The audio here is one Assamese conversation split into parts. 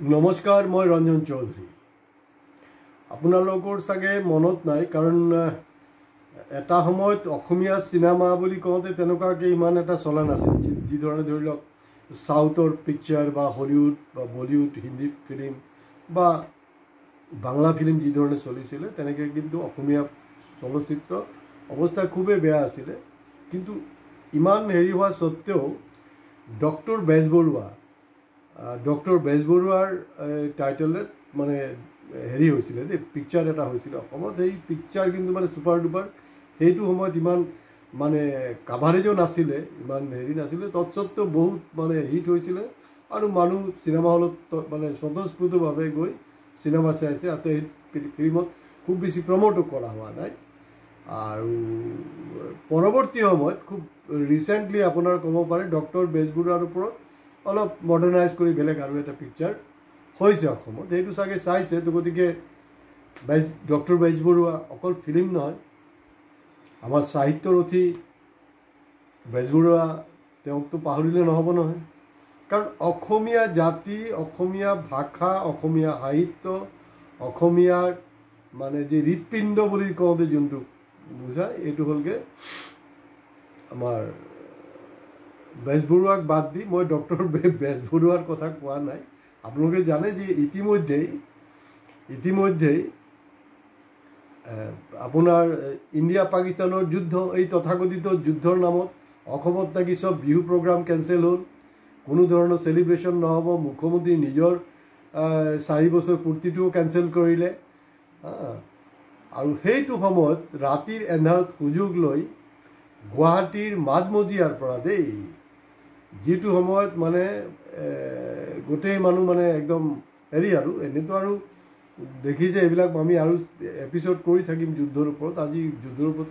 নমস্কাৰ, মই ৰঞ্জন চৌধুৰী। আপোনালোকৰ চাগে মনত নাই, কাৰণ এটা সময়ত অসমীয়া চিনেমা বুলি কওঁতে তেনেকুৱাকৈ ইমান এটা চলা নাছিল। যি ধৰণে ধৰি লওক সাউথৰ পিকচাৰ বা হলিউড বা বলিউড হিন্দী ফিল্ম বা বাংলা ফিল্ম যি ধৰণে চলিছিলে, তেনেকৈ কিন্তু অসমীয়া চলচ্চিত্ৰ অৱস্থা খুবেই বেয়া আছিলে। কিন্তু ইমান হেৰি হোৱা স্বত্তেও ডক্টৰ বেজবৰুৱাৰ টাইটেলত মানে হেৰি হৈছিলে দেই, পিকচাৰ এটা হৈছিলে অসমত। সেই পিকচাৰ কিন্তু মানে ছুপাৰ ডুপাৰ। সেইটো সময়ত ইমান মানে কাভাৰেজো নাছিলে, ইমান হেৰি নাছিলে, তৎসত্ত্বেও বহুত মানে হিট হৈছিলে আৰু মানুহ চিনেমা হলত মানে স্বতঃস্ফূৰ্তভাৱে গৈ চিনেমা চাইছে। আৰু সেই ফিল্মত খুব বেছি প্ৰমোটো কৰা হোৱা নাই। আৰু পৰৱৰ্তী সময়ত খুব ৰিচেণ্টলি আপোনাৰ ক'ব পাৰে ডক্টৰ বেজবৰুৱাৰ ওপৰত অলপ মডাৰ্ণাইজ কৰি বেলেগ আৰু এটা পিকচাৰ হৈছে অসমত। সেইটো চাগে চাইছে। তো গতিকে ডক্টৰ বেজবৰুৱা অকল ফিল্ম নহয়, আমাৰ সাহিত্যৰথী বেজবৰুৱা, তেওঁকতো পাহৰিলে নহ'ব নহয়। কাৰণ অসমীয়া জাতি, অসমীয়া ভাষা, অসমীয়া সাহিত্য, অসমীয়াৰ মানে যে হৃৎপিণ্ড বুলি কওঁতে যোনটো বুজায়, এইটো হ'লগৈ আমাৰ বেজবৰুৱাক বাদ দি। মই ডক্টৰ বেজবৰুৱাৰ কথা কোৱা নাই। আপোনালোকে জানে যে ইতিমধ্যেই আপোনাৰ ইণ্ডিয়া পাকিস্তানৰ যুদ্ধ, এই তথাকথিত যুদ্ধৰ নামত অসমত থাকি চব বিহু প্ৰগ্ৰাম কেঞ্চেল হ'ল, কোনো ধৰণৰ চেলিব্ৰেশ্যন নহ'ব। মুখ্যমন্ত্ৰী নিজৰ 4 বছৰ পূৰ্তিটোও কেঞ্চেল কৰিলে। আৰু সেইটো সময়ত ৰাতিৰ এন্ধাৰত সুযোগ লৈ গুৱাহাটীৰ মাজমজিয়াৰ পৰা দেই, যিটো সময়ত মানে গোটেই মানুহ মানে একদম হেৰি, আৰু এনেতো আৰু দেখিছে এইবিলাক আমি আৰু এপিছড কৰি থাকিম যুদ্ধৰ ওপৰত। আজি যুদ্ধৰ ওপৰত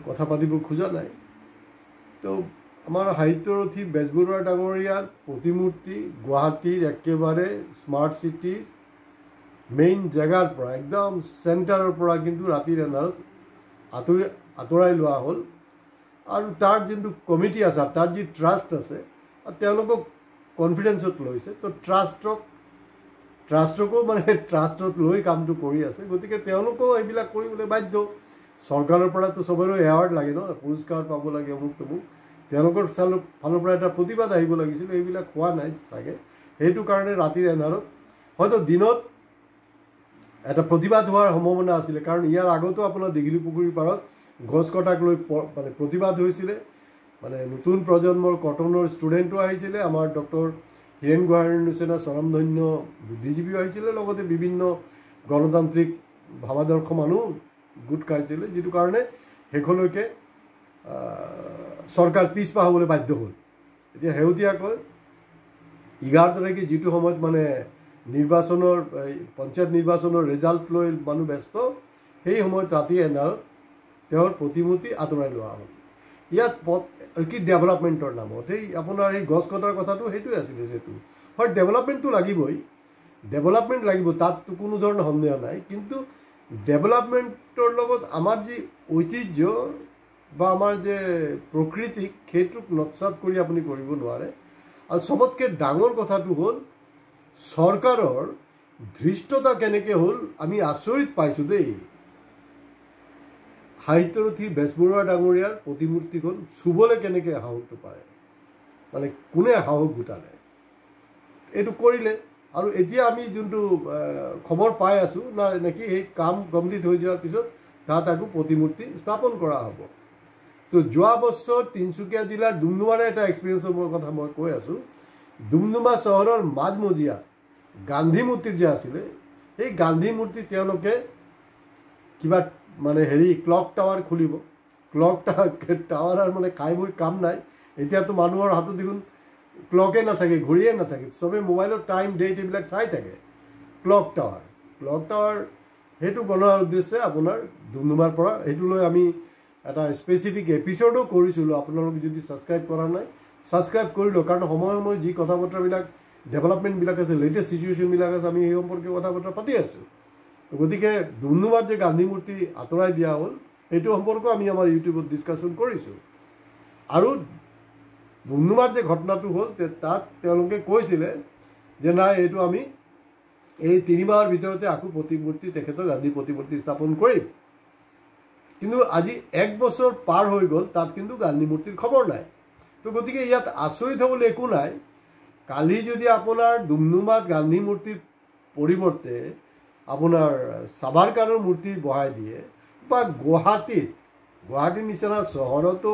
কথা পাতিব খোজা নাই। তো আমাৰ সাহিত্যৰথী বেজবৰুৱা ডাঙৰীয়াৰ প্ৰতিমূৰ্তি গুৱাহাটীৰ একেবাৰে স্মাৰ্ট চিটিৰ মেইন জেগাৰ পৰা, একদম চেণ্টাৰৰ পৰা কিন্তু ৰাতিৰ এন্ধাৰত আঁতৰাই লোৱা হ'ল। আৰু তাৰ যোনটো কমিটি আছে, তাৰ যি ট্ৰাষ্ট আছে, তেওঁলোকক কনফিডেন্সত লৈছে। তো ট্ৰাষ্টকো মানে ট্ৰাষ্টত লৈ কামটো কৰি আছে। গতিকে তেওঁলোকেও এইবিলাক কৰিবলৈ বাধ্য। চৰকাৰৰ পৰাতো চবৰে এৱাৰ্ড লাগে ন, পুৰস্কাৰ পাব লাগে, অমুক তমুক। তেওঁলোকৰ ফালৰ পৰা এটা প্ৰতিবাদ আহিব লাগিছিল, এইবিলাক হোৱা নাই চাগে। সেইটো কাৰণে ৰাতিৰ এন্ধাৰত, হয়তো দিনত এটা প্ৰতিবাদ হোৱাৰ সম্ভাৱনা আছিলে। কাৰণ ইয়াৰ আগতো আপোনাৰ দীঘলী পুখুৰীৰ পাৰত গছ কটাক লৈ মানে প্ৰতিবাদ হৈছিলে। মানে নতুন প্ৰজন্মৰ কটনৰ ষ্টুডেণ্টো আহিছিলে, আমাৰ ডক্টৰ হীৰেণ গোহাঁইৰ নিচিনা স্বনামধন্য বুদ্ধিজীৱীও আহিছিলে, লগতে বিভিন্ন গণতান্ত্ৰিক ভাৱাদৰ্শ মানুহ গোট খাইছিলে, যিটো কাৰণে শেষলৈকে চৰকাৰ পিছপা হ'বলৈ বাধ্য হ'ল। এতিয়া শেহতীয়াকৈ 11 তাৰিখে যিটো সময়ত মানে নিৰ্বাচনৰ পঞ্চায়ত নিৰ্বাচনৰ ৰিজাল্ট লৈ মানুহ ব্যস্ত, সেই সময়ত ৰাতি এন্ধাৰত তেওঁৰ প্ৰতিমূৰ্তি আঁতৰাই লোৱা হ'ল। ইয়াত কি ডেভেলপমেণ্টৰ নামত এই আপোনাৰ এই গছ কটাৰ কথাটো সেইটোৱে আছিলে। যিহেতু হয়, ডেভেলপমেণ্টটো লাগিবই, ডেভেলপমেণ্ট লাগিব, তাততো কোনো ধৰণৰ সন্দেহ নাই। কিন্তু ডেভেলপমেণ্টৰ লগত আমাৰ যি ঐতিহ্য বা আমাৰ যে প্ৰকৃতিক, সেইটোক নৎসাত কৰি আপুনি কৰিব নোৱাৰে। আৰু চবতকৈ ডাঙৰ কথাটো হ'ল চৰকাৰৰ ধৃষ্টতা কেনেকৈ হ'ল, আমি আচৰিত পাইছোঁ দেই। সাহিত্যৰথী বেজবৰুৱা ডাঙৰীয়াৰ প্ৰতিমূৰ্তিখন চুবলৈ কেনেকৈ সাহসটো পায়, মানে কোনে সাহস গোটালে, এইটো কৰিলে। আৰু এতিয়া আমি যোনটো খবৰ পাই আছোঁ নেকি, সেই কাম কমপ্লিট হৈ যোৱাৰ পিছত তাত আকৌ প্ৰতিমূৰ্তি স্থাপন কৰা হ'ব। তো যোৱা বছৰ তিনিচুকীয়া জিলাৰ ডুমডুমাৰ এটা এক্সপিৰিয়েঞ্চৰ কথা মই কৈ আছোঁ। ডুমডুমা চহৰৰ মাজমজিয়াত গান্ধী মূৰ্তিত যে আছিলে, সেই গান্ধী মূৰ্তি তেওঁলোকে কিবা মানে হেৰি ক্লক টাৱাৰ খুলিব। ক্লক টাৱাৰ আৰু মানে কাম নাই। এতিয়াতো মানুহৰ হাতত দেখোন ক্লকে নাথাকে, ঘড়ীয়ে নাথাকে, চবেই মোবাইলত টাইম ডেট এইবিলাক চাই থাকে। ক্লক টাৱাৰ সেইটো বনোৱাৰ উদ্দেশ্যে আপোনাৰ ডুমডুমাৰ পৰা, সেইটো লৈ আমি এটা স্পেচিফিক এপিছডো কৰিছিলোঁ। আপোনালোকে যদি ছাবস্ক্ৰাইব কৰা নাই, ছাবস্ক্ৰাইব কৰি লওক। কাৰণ সময়ে সময়ে যি কথা বতৰাবিলাক ডেভেলপমেণ্টবিলাক আছে, লেটেষ্ট চিটুৱেশ্যনবিলাক আছে, আমি সেই সম্পৰ্কে কথা বতৰা পাতি আছোঁ। গতিকে ডুমডুমাত যে গান্ধী মূৰ্তি আঁতৰাই দিয়া হ'ল, সেইটো সম্পৰ্কেও আমি আমাৰ ইউটিউবত ডিছকাশ্যন কৰিছোঁ। আৰু ডুমডুমাৰ যে ঘটনাটো হ'ল তাত তেওঁলোকে কৈছিলে যে নাই এইটো আমি এই 3 মাহৰ ভিতৰতে আকৌ প্ৰতিমূৰ্তি তেখেতৰ গান্ধী প্ৰতিমূৰ্তি স্থাপন কৰিম। কিন্তু আজি 1 বছৰ পাৰ হৈ গ'ল, তাত কিন্তু গান্ধী মূৰ্তিৰ খবৰ নাই। তো গতিকে ইয়াত আচৰিত হ'বলৈ একো নাই। কালি যদি আপোনাৰ ডুমডুমাত গান্ধী মূৰ্তিৰ পৰিৱৰ্তে আপোনাৰ সাভাৰকাৰৰ মূৰ্তি বহাই দিয়ে, বা গুৱাহাটীৰ নিচিনা চহৰতো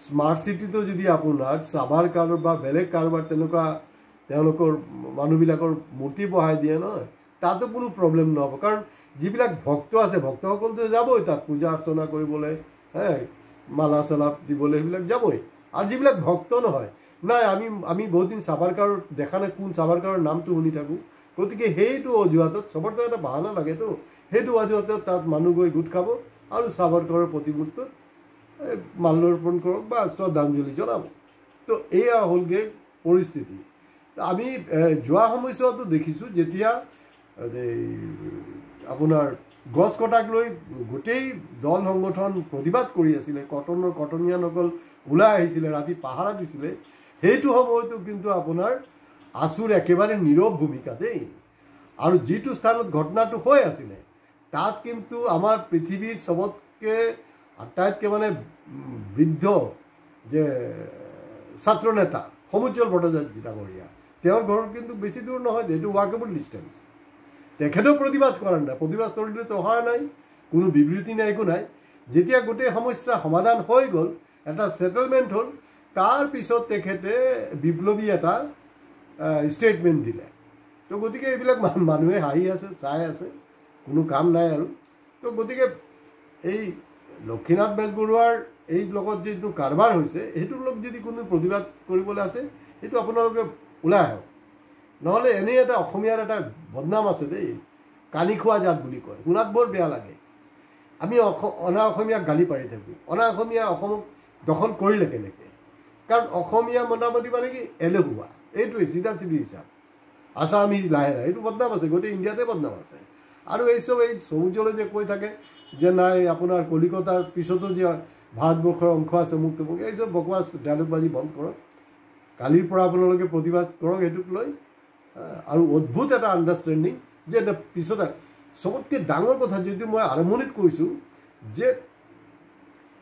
স্মাৰ্ট চিটিতো যদি আপোনাৰ সাভাৰকাৰৰ বা বেলেগ কাৰোবাৰ তেনেকুৱা তেওঁলোকৰ মানুহবিলাকৰ মূৰ্তি বহাই দিয়ে নহয়, তাতো কোনো প্ৰব্লেম নহ'ব। কাৰণ যিবিলাক ভক্ত আছে, ভক্তসকলতো যাবই তাত পূজা অৰ্চনা কৰিবলৈ, মালা চালা দিবলৈ, সেইবিলাক যাবই। আৰু যিবিলাক ভক্ত নহয়, নাই আমি বহুত দিন সাভাৰকাৰৰ দেখা নাই, কোন সাভাৰকাৰৰ নামটো শুনি থাকোঁ। গতিকে সেইটো অজুহাতত চবৰতো এটা বাহানা লাগেতো, সেইটো অজুহাতত তাত মানুহ গৈ গোট খাব আৰু সাভাৰকাৰৰ প্ৰতিমূৰ্তিত মাল্যাৰ্পণ কৰক বা শ্ৰদ্ধাঞ্জলি জনাব। তো এয়া হ'লগৈ পৰিস্থিতি। আমি যোৱা সময়ছোৱাতো দেখিছোঁ, যেতিয়া আপোনাৰ গছ কটাক লৈ গোটেই দল সংগঠন প্ৰতিবাদ কৰি আছিলে, কটনীয়ানসকল ওলাই আহিছিলে, ৰাতি পাহাৰা দিছিলে, সেইটো সময়তো কিন্তু আপোনাৰ আছুৰ একেবাৰে নীৰৱ ভূমিকা দেই। আৰু যিটো স্থানত ঘটনাটো হৈ আছিলে, তাত কিন্তু আমাৰ পৃথিৱীৰ চবতকৈ আটাইতকৈ মানে বৃদ্ধ যে ছাত্ৰ নেতা সমুজ্জ্বল ভট্টাচাৰ্য ডাঙৰীয়া, তেওঁৰ ঘৰত কিন্তু বেছি দূৰ নহয়, এইটো ৱাকেবল ডিষ্টেঞ্চ। তেখেতেও প্ৰতিবাদ কৰা নাই, প্ৰতিবাদস্থলীতো অহা নাই, কোনো বিবৃতি নাই, একো নাই। যেতিয়া গোটেই সমস্যা সমাধান হৈ গ'ল, এটা ছেটেলমেণ্ট হ'ল, তাৰপিছত তেখেতে বিপ্লৱী এটা ষ্টেটমেণ্ট দিলে। তো গতিকে এইবিলাক মানুহে হাঁহি আছে, চাই আছে, কোনো কাম নাই আৰু। তো গতিকে এই লক্ষীনাথ বেজবৰুৱাৰ এই লগত যিটো কাৰবাৰ হৈছে, সেইটোৰ লগত যদি কোনো প্ৰতিবাদ কৰিবলৈ আছে, সেইটো আপোনালোকে ওলাই আহক। নহ'লে এনেই এটা অসমীয়াৰ এটা বদনাম আছে দেই, কানি খোৱা জাত বুলি কয়, শুনাত বৰ বেয়া লাগে। আমি অনা অসমীয়াক গালি পাৰি থাকোঁ, অনা অসমীয়া অসমক দখল কৰিলে কেনেকৈ? কাৰণ অসমীয়া মোটামুটি মানে কি এলেহুৱা, এইটোৱে চিধা চিধি হিচাপ। আছামিজ লাহে লাহে, এইটো বদনাম আছে, গোটেই ইণ্ডিয়াতে বদনাম আছে। আৰু এই সমুজ্জ্বলে যে কৈ থাকে যে নাই আপোনাৰ কলিকতাৰ পিছতো যে ভাৰতবৰ্ষৰ অংশ আছে, মুক্ত এই চব বকৱাচ ডাইলগবাজি বন্ধ কৰক। কালিৰ পৰা আপোনালোকে প্ৰতিবাদ কৰক এইটোক লৈ। আৰু অদ্ভুত এটা আণ্ডাৰষ্টেণ্ডিং যে পিছত চবতকৈ ডাঙৰ কথা যিটো মই আৰম্ভণিত কৈছোঁ, যে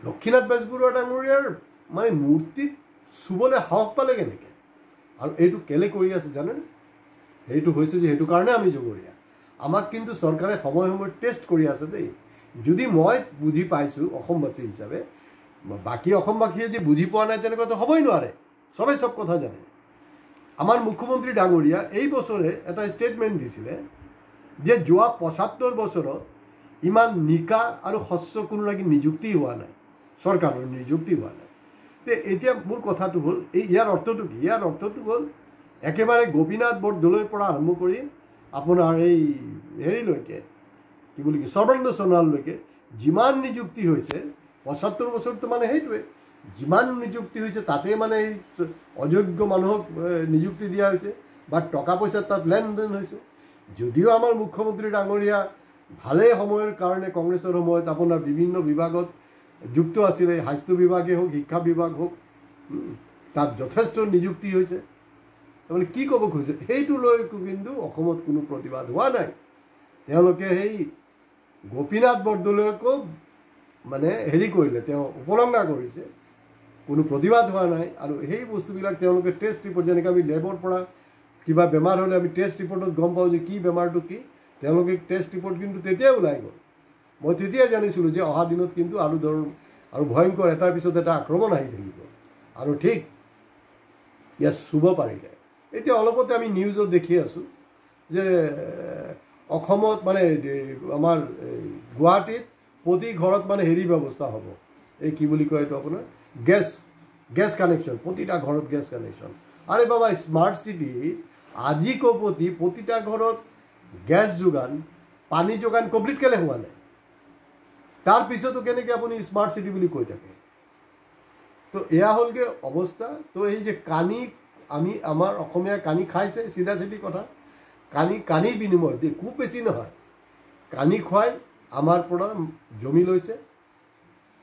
লক্ষীনাথ বেজবৰুৱা ডাঙৰীয়াৰ মানে মূৰ্তিত চুবলৈ সাহস পালে কেনেকৈ? আৰু এইটো কেলে কৰি আছে জানেনে? সেইটো হৈছে যে সেইটো কাৰণে আমি জগৰীয়া। আমাক কিন্তু চৰকাৰে সময়ে সময়ে টেষ্ট কৰি আছে দেই। যদি মই বুজি পাইছোঁ অসমবাসী হিচাপে, বাকী অসমবাসীয়ে যে বুজি পোৱা নাই তেনেকুৱাতো হ'বই নোৱাৰে, চবেই চব কথা জানে। আমাৰ মুখ্যমন্ত্ৰী ডাঙৰীয়া এই বছৰে এটা ষ্টেটমেণ্ট দিছিলে যে যোৱা ৭৫ বছৰত ইমান নিকা আৰু স্বচ্ছ কোনো নিযুক্তি হোৱা নাই, চৰকাৰৰ নিযুক্তি হোৱা নাই। তে এতিয়া মোৰ কথাটো হ'ল ইয়াৰ অৰ্থটো কি? ইয়াৰ অৰ্থটো হ'ল একেবাৰে গোপীনাথ বৰদলৈৰ পৰা আৰম্ভ কৰি আপোনাৰ এই হেৰিলৈকে কি বুলি কয় সৰ্বানন্দ সোণোৱাললৈকে যিমান নিযুক্তি হৈছে ৭৫ বছৰটো মানে সেইটোৱে, যিমান নিযুক্তি হৈছে তাতে মানে এই অযোগ্য মানুহক নিযুক্তি দিয়া হৈছে বা টকা পইচাত তাত লেনদেন হৈছে। যদিও আমাৰ মুখ্যমন্ত্ৰী ডাঙৰীয়া ভালেই সময়ৰ কাৰণে কংগ্ৰেছৰ সময়ত আপোনাৰ বিভিন্ন বিভাগত যুক্ত আছিলে, স্বাস্থ্য বিভাগেই হওক, শিক্ষা বিভাগ হওক, তাত যথেষ্ট নিযুক্তি হৈছে। তাৰমানে কি ক'ব খুজিছে, সেইটো লৈ কিন্তু অসমত কোনো প্ৰতিবাদ হোৱা নাই। তেওঁলোকে সেই গোপীনাথ বৰদলৈকো মানে হেৰি কৰিলে, তেওঁ উপলংঘা কৰিছে, কোনো প্ৰতিবাদ হোৱা নাই। আৰু সেই বস্তুবিলাক তেওঁলোকে টেষ্ট ৰিপৰ্ট, যেনেকৈ আমি লেবৰ পৰা কিবা বেমাৰ হ'লে আমি টেষ্ট ৰিপৰ্টত গম পাওঁ যে কি বেমাৰটো কি, তেওঁলোকে টেষ্ট ৰিপৰ্ট কিন্তু তেতিয়াই ওলাই গ'ল। মই তেতিয়াই জানিছিলোঁ যে অহা দিনত কিন্তু আৰু ভয়ংকৰ এটাৰ পিছত এটা আক্ৰমণ আহি থাকিব। আৰু ঠিক ইয়াত চুব পাৰিলে। এতিয়া অলপতে আমি নিউজত দেখি আছোঁ যে অসমত মানে আমাৰ গুৱাহাটীত প্ৰতি ঘৰত মানে হেৰি ব্যৱস্থা হ'ব, এই কি বুলি কয় এইটো আপোনাৰ গেছ কানেকশ্যন, প্ৰতিটা ঘৰত গেছ কানেকশ্যন। আৰে বাবা, স্মাৰ্ট চিটি আজি প্ৰতিটা ঘৰত গেছ যোগান, পানী যোগান কমপ্লিট কেলে হোৱা নাই? তাৰপিছতো কেনেকৈ আপুনি স্মাৰ্ট চিটি বুলি কৈ থাকে? তো এয়া হ'লগৈ অৱস্থা। তো এই যে আমাৰ অসমীয়া কানি খাইছে, চিধা চিধি কথা, কানিৰ বিনিময়ত খুব বেছি নহয়, কানি খুৱাই আমাৰ পৰা জমি লৈছে,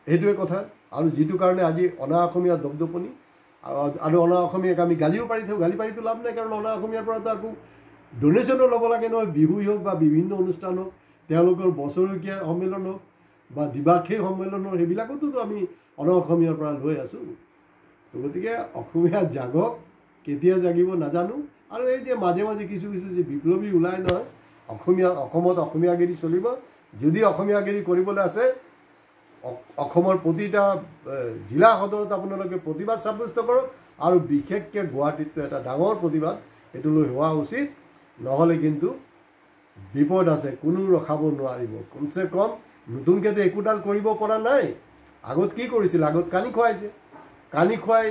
সেইটোৱে কথা। আৰু যিটো কাৰণে আজি অনা অসমীয়া দপদপনি আৰু অনা অসমীয়াক আমি গালিও পাৰি থাকোঁ। গালি পাৰিতো লাভ নাই, কাৰণ অনা অসমীয়াৰ পৰাতো আকৌ ডনেশ্যনো ল'ব লাগে নহয়। বিহুই হওক বা বিভিন্ন অনুষ্ঠান হওক, তেওঁলোকৰ বছৰেকীয়া সন্মিলন হওক বা দ্বিবাৰ্ষিক সন্মিলন হওক, সেইবিলাকতো আমি অনা অসমীয়াৰ পৰা লৈ আছোঁ। তো গতিকে অসমীয়া জাগক, কেতিয়া জাগিব নাজানো। আৰু এই যে মাজে মাজে কিছু কিছু যে বিপ্লৱী ওলাই নহয়, অসমত অসমীয়াগিৰি চলিব। যদি অসমীয়াগিৰি কৰিবলৈ আছে, অসমৰ প্ৰতিটা জিলা সদৰত আপোনালোকে প্ৰতিবাদ সাব্যস্ত কৰক, আৰু বিশেষকৈ গুৱাহাটীততো এটা ডাঙৰ প্ৰতিবাদ এইটো লৈ হোৱা উচিত। নহ'লে কিন্তু বিপদ আছে, কোনো ৰখাব নোৱাৰিব। কমচে কম নতুনকৈ একোডাল কৰিব পৰা নাই। আগত কি কৰিছিল? আগত কানি খুৱাইছে, কানি খুৱাই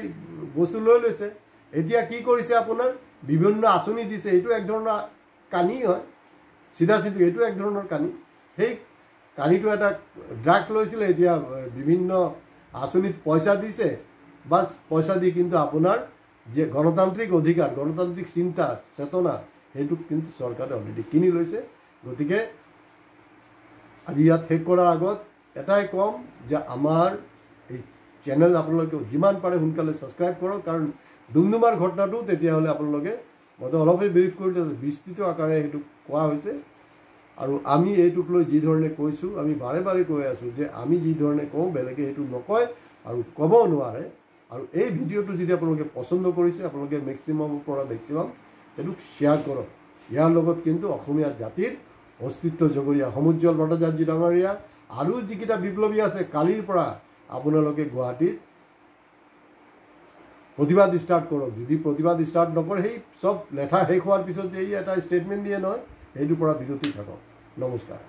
বস্তু লৈ লৈছে। এতিয়া কি কৰিছে? আপোনাৰ বিভিন্ন আঁচনি দিছে, এইটো এক ধৰণৰ কানি হয়, চিধা চিধি এইটো এক ধৰণৰ কানি। সেই কানিটো এটা ড্ৰাগছ লৈছিলে, এতিয়া বিভিন্ন আঁচনিত পইচা দিছে, বাছ পইচা দি কিন্তু আপোনাৰ যে গণতান্ত্ৰিক অধিকাৰ, গণতান্ত্ৰিক চিন্তা চেতনা, সেইটো কিন্তু চৰকাৰে অলৰেডি কিনি লৈছে। গতিকে আজি ইয়াত শেষ কৰাৰ আগত এটাই ক'ম যে আমাৰ এই চেনেল আপোনালোকে যিমান পাৰে সোনকালে ছাবস্ক্ৰাইব কৰক, কাৰণ ডুমডুমাৰ ঘটনাটো তেতিয়াহ'লে আপোনালোকে, মইতো অলপেই ব্ৰিফ কৰিলোঁ, বিস্তৃত আকাৰে সেইটো কোৱা হৈছে। আৰু আমি এইটোক লৈ যি ধৰণে কৈছোঁ, আমি বাৰে বাৰে কৈ আছোঁ যে আমি যি ধৰণে কওঁ বেলেগে সেইটো নকয় আৰু ক'ব নোৱাৰে। আৰু এই ভিডিঅ'টো যদি আপোনালোকে পচন্দ কৰিছে, আপোনালোকে মেক্সিমামৰ পৰা মেক্সিমাম এইটোক শ্বেয়াৰ কৰক। ইয়াৰ লগত কিন্তু অসমীয়া জাতিৰ অস্তিত্ব জগৰীয়া সমুজ্জ্বল ভট্টাচাৰ্য ডাঙৰীয়া আৰু যিকেইটা বিপ্লৱী আছে, কালিৰ পৰা আপোনালোকে গুৱাহাটীত প্ৰতিবাদ ষ্টাৰ্ট কৰক। যদি প্ৰতিবাদ ষ্টাৰ্ট নকৰে, সেই চব লেঠা শেষ হোৱাৰ পিছত যে এই এটা ষ্টেটমেণ্ট দিয়ে নহয়, সেইটোৰ পৰা বিৰতি থাকক। নমস্কাৰ।